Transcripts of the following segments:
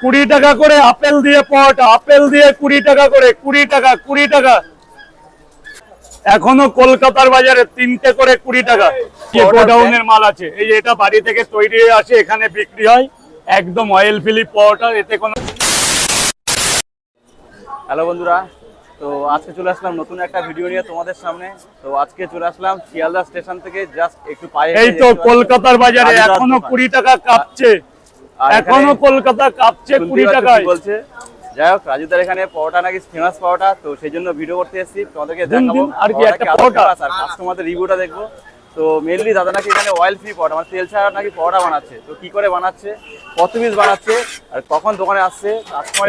20 টাকা করে আপেল দিয়ে পরোটা, আপেল দিয়ে 20 টাকা করে, 20 টাকা 20 টাকা। এখনো কলকাতার বাজারে 3টে করে 20 টাকা। গোডাউনের মাল আছে, এই যে এটা বাড়ি থেকে তৈরি হয়ে আসে, এখানে বিক্রি হয় একদম অয়েল ফ্রি পরোটা, এতে কোনো। হ্যালো বন্ধুরা, তো আজকে চলে আসলাম নতুন একটা ভিডিও নিয়ে তোমাদের সামনে। তো আজকে চলে আসলাম শিয়ালদা স্টেশন থেকে জাস্ট একটু পায়ে এই তো কলকাতার বাজারে এখনো 20 টাকা কাঁপছে, এখনো কলকাতা কাঁপছে 20 টাকায় বলছে। যাই হোক, রাজুদার এখানে পরোটা নাকি ফেমাস পরোটা, তো সেই জন্য ভিডিও করতে এসেছি, তোমাদেরকে দেখাবো আর কি একটা পরোটা আর কাস্টমারদের রিভিউটা দেখবো। তো মেনলি দাদা নাকি এখানে অয়েল ফ্রি পরোটা, মানে তেল ছাড়া নাকি পরোটা বানাচ্ছে। তো কি করে বানাচ্ছে, কত পিস বানাচ্ছে, আর কখন দোকানে আসছে,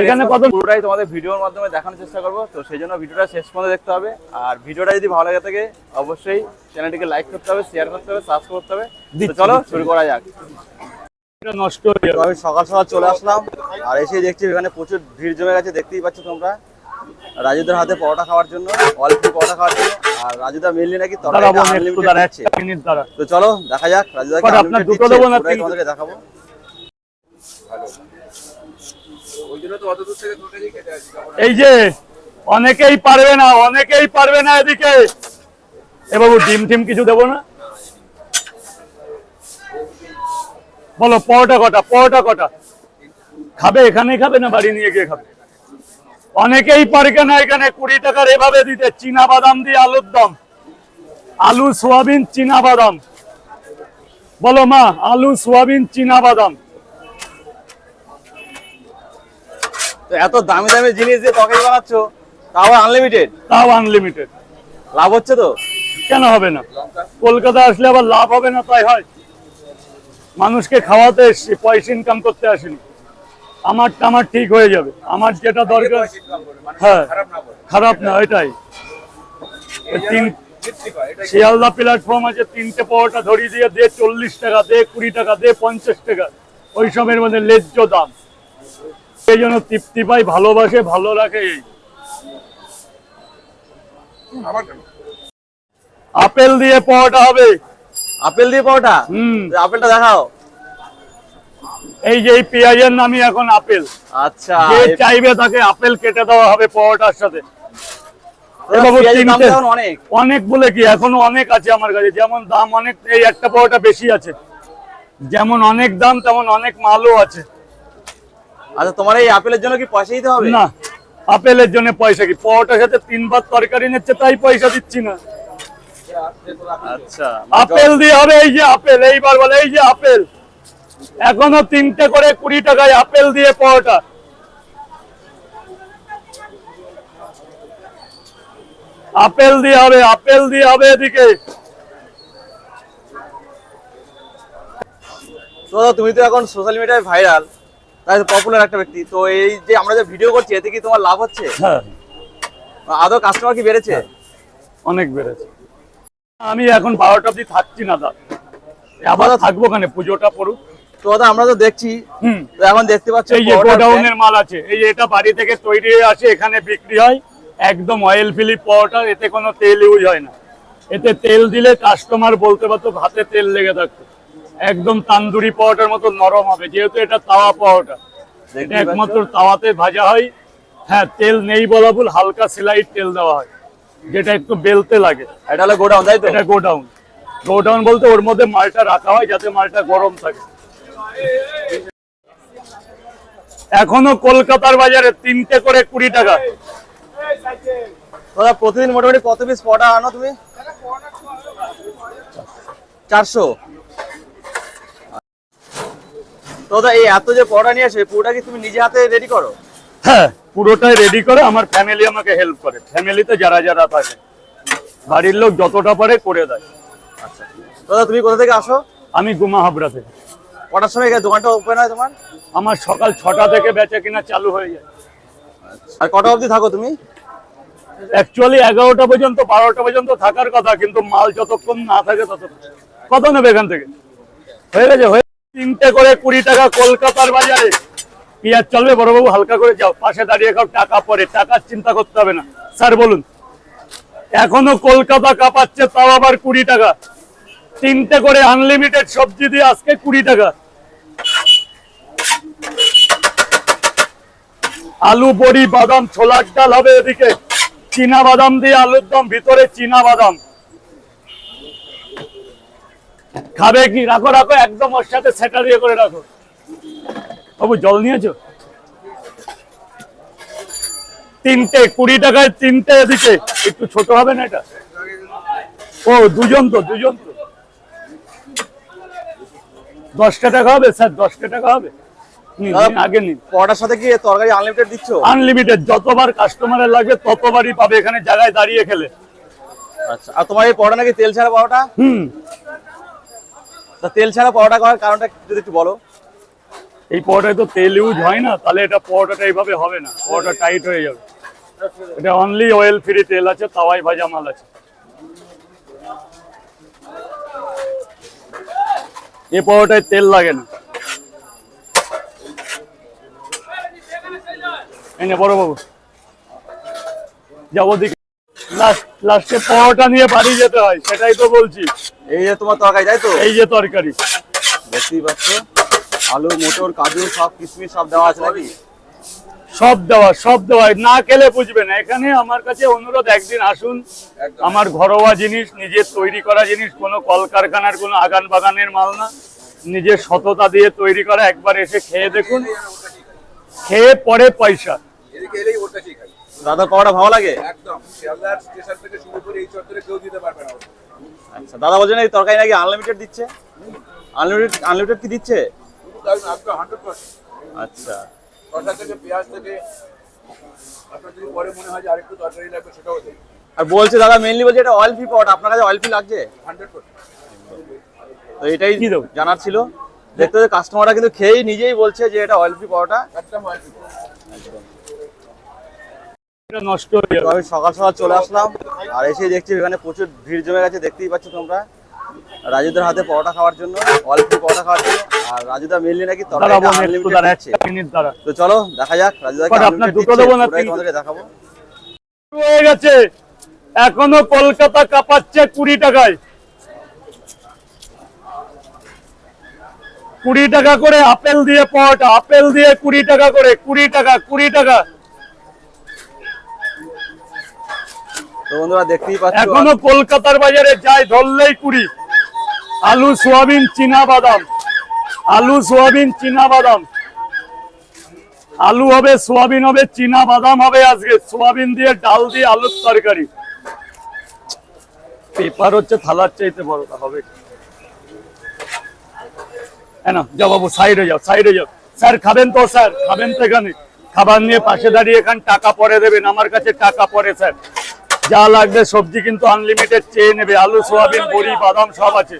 এখানে কত, পুরোটাই তোমাদের ভিডিওর মাধ্যমে দেখানোর চেষ্টা করবো। তো সেই জন্য ভিডিওটা শেষ পর্যন্ত দেখতে হবে। আর ভিডিওটা যদি ভালো লাগে থাকে অবশ্যই চ্যানেলটিকে লাইক করতে হবে, শেয়ার করতে হবে, সাবস্ক্রাইব করতে হবে। তো চলো শুরু করা যাক। নষ্ট আমি সকাল সকাল চলে আসলাম, আর এসে দেখছি এখানে প্রচুর ভিড় জমে গেছে, দেখতেই পাচ্ছ তোমরা, রাজুদার হাতে পরোটা খাওয়ার জন্য, অল্প পরোটা খাওয়ার জন্য। আর রাজুদা মেনলি নাকি তো চলো দেখা যাক রাজুদাকে তোমাদেরকে দেখাবো। এই যে অনেকেই পারবে না, অনেকেই পারবে না এদিকে। এ বাবু ডিম টিম কিছু দেবো না? বলো পরোটা কটা, পরোটা কটা খাবে? এখানে খাবে না বাড়ি নিয়ে গিয়ে খাবে? অনেকেই পারবে না এখানে 20 টাকার এভাবে দিতে। চীনা বাদাম দিয়ে আলুর দম, আলু সোয়াবিন চীনা বাদাম। বলো মা, আলু সোয়াবিন চীনা বাদাম। তো এত দামি দামি জিনিস দিয়ে তরকারি বানাচ্ছ, তাও আনলিমিটেড? তাও আনলিমিটেড। লাভ হচ্ছে তো? কেন হবে না? কলকাতা আসলে আবার লাভ হবে না তাই হয়? মানুষকে খাওয়াতে এসছি, পয়সা ইনকাম করতে আসিনি। আমারটা আমার ঠিক হয়ে যাবে, আমার যেটা দরকার। হ্যাঁ, খারাপ না, এটাই। শিয়ালদা প্ল্যাটফর্ম আছে, 3টে পরোটা ধরিয়ে দিয়ে দে 40 টাকা, দে 20 টাকা, দে 50 টাকা, ওই সবের মধ্যে ন্যায্য দাম। সেই জন্য তৃপ্তি পাই, ভালোবাসে, ভালো রাখে। এই আপেল দিয়ে পরোটা হবে। আপেল দিয়ে পরোটা? আপেলটা দেখাও। এই যে এই পেঁয়াজের নামই এখন আপেল। আচ্ছা, যে চাইবে তাকে আপেল কেটে দেওয়া হবে পরোটার সাথে। অনেক বলে কি, এখনো অনেক আছে আমার কাছে। যেমন দাম অনেক, এই একটা পরোটা বেশি আছে, যেমন অনেক দাম তেমন অনেক মালও আছে। আচ্ছা, তোমার এই আপেলের জন্য কি পয়সা দিতে হবে? না, আপেলের জন্য পয়সা কি? পরোটার সাথে 3 বার তরকারি নিচ্ছে তাই পয়সা দিচ্ছি না। আচ্ছা, আপেল দিয়ে হবে। এই যে আপেল, এইবার বলে এই যে আপেল, এখনো 3টে করে 20 টাকায় আপেল দিয়ে পরোটা। আপেল দিয়ে হবে, আপেল দিয়ে হবে এদিকে। তো তুমি তো এখন সোশ্যাল মিডিয়ায় ভাইরাল, তাই পপুলার একটা ব্যক্তি। তো এই যে আমরা যে ভিডিও করছি, এতে কি তোমার লাভ হচ্ছে? হ্যাঁ, আদৌ কাস্টমার কি বেড়েছে? অনেক বেড়েছে। আমি এখন 12টা অবধি থাকছি না দা, আবার থাকবো কেন, পুজোটা পড়ুক। তো দাদা আমরা তো দেখছি, তো এখন দেখতে পাচ্ছি এই যে গোডাউনের মাল আছে, এই যে এটা বাড়ি থেকে তৈরি হয়ে আসে, এখানে বিক্রি হয় একদম অয়েল ফ্রি পরোটা, এতে কোনো তেল ইউজ হয় না। এতে তেল দিলে কাস্টমার বলতে পারতো হাতে তেল লেগে থাকতো। একদম তান্দুরি পরোটার মতো নরম হবে, যেহেতু এটা তাওয়া পরোটা, এটা একমাত্র তাওয়াতে ভাজা হয়। হ্যাঁ, তেল নেই বলা ভুল, হালকা স্লাইড তেল দেওয়া হয়, যেটা একটু বেলতে লাগে। এটা হলো গোডাউন, তাই তো? এটা গোডাউন। গোডাউন বলতে ওর মধ্যে মালটা রাখা হয় যাতে মালটা গরম থাকে। এখনো কলকাতার বাজারে 3টে করে 20 টাকা। দাদা প্রতিদিন মোটামুটি কত পিস পরোটা আনো তুমি? 400। তো দাদা এই এত যে পরোটা নিয়ে আসে, পুরোটা কি তুমি নিজে হাতে রেডি করো? হ্যাঁ, পুরোটাই রেডি করে, আমার ফ্যামিলি আমাকে হেল্প করে। ফ্যামিলিতে যারা যারা থাকে, বাড়ির লোক যতটা পারে করে দেয়। আচ্ছা, দাদা তুমি কোথা থেকে আসো? আমি গুমা হাবড়া থেকে। কটার সময় দোকানটা ওপেন হয় তোমার? আমার সকাল 6টা থেকে বেচা কিনা চালু হয়ে যায়। আর কটা অবধি থাকো তুমি? অ্যাকচুয়ালি 11টা পর্যন্ত, 12টা পর্যন্ত থাকার কথা, কিন্তু মাল যতক্ষণ না থাকে ততক্ষণ। কত নেবে এখান থেকে? হয়ে গেছে, হয়ে 3টে করে 20 টাকা কলকাতার বাজারে। পেঁয়াজ চলবে বড়বাবু? হালকা করে যাও, পাশে দাঁড়িয়ে খাও, টাকা পরে, টাকার চিন্তা করতে হবে না। স্যার বলুন। এখনো কলকাতা কাঁপাচ্ছে, তাও আবার 20 টাকা। 3টে করে আনলিমিটেড সবজি দিয়ে আজকে 20 টাকা। আলু বড়ি বাদাম ছোলার ডাল হবে এদিকে, চীনা বাদাম দিয়ে আলুর দম, ভিতরে চীনা বাদাম। খাবে কি? রাখো রাখো, একদম ওর সাথে সেটা দিয়ে করে রাখো। বাবু জল নিয়েছো? 3টে 20 টাকায় 3টে এদিকে। একটু ছোট হবে না এটা? ও দুজন তো 10টা টাকা হবে স্যার, 10টা টাকা হবে। নিন, আগে নিন। পরোটার সাথে কি তরকারি আনলিমিটেড দিচ্ছ? আনলিমিটেড, যতবার কাস্টমারের লাগবে ততবারই পাবে এখানে জায়গায় দাঁড়িয়ে খেলে। আচ্ছা, আর তোমার এই পরোটা নাকি তেল ছাড়া পরোটা? তা তেল ছাড়া পরোটা করার কারণটা যদি একটু বলো। এই পরোটায় তো তেল ইউজ হয় না, তাহলে এটা পরোটাটা এইভাবে হবে না, পরোটা টাইট হয়ে যাবে। এটা অনলি অয়েল ফ্রি তেল আছে, তাওয়াই ভাজা মাল আছে। এই পরোটায় তেল লাগে না। এই নে বড় বাবু, যাবো দিকে। লাস্টে পরোটা নিয়ে বাড়ি যেতে হয়, সেটাই তো বলছি। এই যে তোমার তরকারি, তাই তো? এই যে তরকারি দেখতেই পাচ্ছ, আলু মটর কাজু সব কিশমিশ সব দেওয়া আছে নাকি? সব দেওয়া, না খেলে বুঝবে না। এখানে আমার কাছে অনুরোধ, একদিন আসুন। আমার ঘরোয়া জিনিস, নিজের তৈরি করা জিনিস, কোনো কলকারখানার কোনো আগান বাগানের মাল না, নিজের সততা দিয়ে তৈরি করা। একবার এসে খেয়ে দেখুন, খেয়ে পরে পয়সা। দাদা পরোটা ভালো লাগে? একদম শিয়ালদার স্টেশন থেকে শুরু করে এই চত্বরে কেউ দিতে পারবে না। আচ্ছা, দাদা বলছেন এই তরকারি নাকি আনলিমিটেড দিচ্ছে? আনলিমিটেড কি দিচ্ছে? একদম 100%। আচ্ছা, শসা থেকে পেঁয়াজ থেকে আপনার যদি পরে মনে হয় যে আরেকটু তরকারি লাগবে সেটাও দেয়। আর বলছে দাদা মেইনলি বলছে এটা অয়েল ফ্রি পরোটা, আপনার কাছে অয়েল ফ্রি লাগছে? 100%। তো এটাই কি দেবো? জানার ছিল। দেখতে কাস্টমাররা কিন্তু খেয়েই নিজেই বলছে যে এটা অয়েল ফ্রি পরোটা। একদম অয়েল ফ্রি। এটা নষ্ট হয়ে তো যাবে। আমি সকাল সকাল চলে আসলাম, আর এসে দেখছি এখানে প্রচুর ভিড় জমে গেছে, দেখতেই পাচ্ছ তোমরা। রাজুদার হাতে পরোটা খাওয়ার জন্য, অয়েল ফ্রি পরোটা খাওয়ার জন্য। আর রাজুদা মেইনলি নাকি তরকারিটা আনলিমিটেড দিচ্ছে। মিনিট দাঁড়া, তো চলো দেখা যাক রাজুদা কি আপনার আনলিমিটেড দুটো দিচ্ছে, দেবো না পুরোটাই তিনটে? তোমাদেরকে দেখাবো। শুরু হয়ে গেছে। এখনো কলকাতা কাঁপাচ্ছে 20 টাকায়। 20 টাকা করে আপেল দিয়ে পরোটা, আপেল দিয়ে 20 টাকা করে, 20 টাকা 20 টাকা। তো বন্ধুরা দেখতেই পাচ্ছ, এখনো কলকাতার বাজারে যাই ধরলেই 20। আলু সোয়াবিন চীনা বাদাম, আলু সোয়াবিন চীনা বাদাম, আলু হবে, সোয়াবিন হবে, চীনা বাদাম হবে। আজকে সোয়াবিন দিয়ে ডাল দিয়ে আলুর তরকারি। পেপার হচ্ছে থালার চাইতে বড়টা হবে। না যাও বাবু, সাইডে যাও, সাইডে যাও। স্যার খাবেন তো? স্যার খাবেন তো? এখানে খাবার নিয়ে পাশে দাঁড়িয়ে এখানে টাকা পরে দেবেন, আমার কাছে টাকা পরে। স্যার যা লাগবে সবজি কিন্তু আনলিমিটেড চেয়ে নেবে। আলু সোয়াবিন বড়ি বাদাম সব আছে।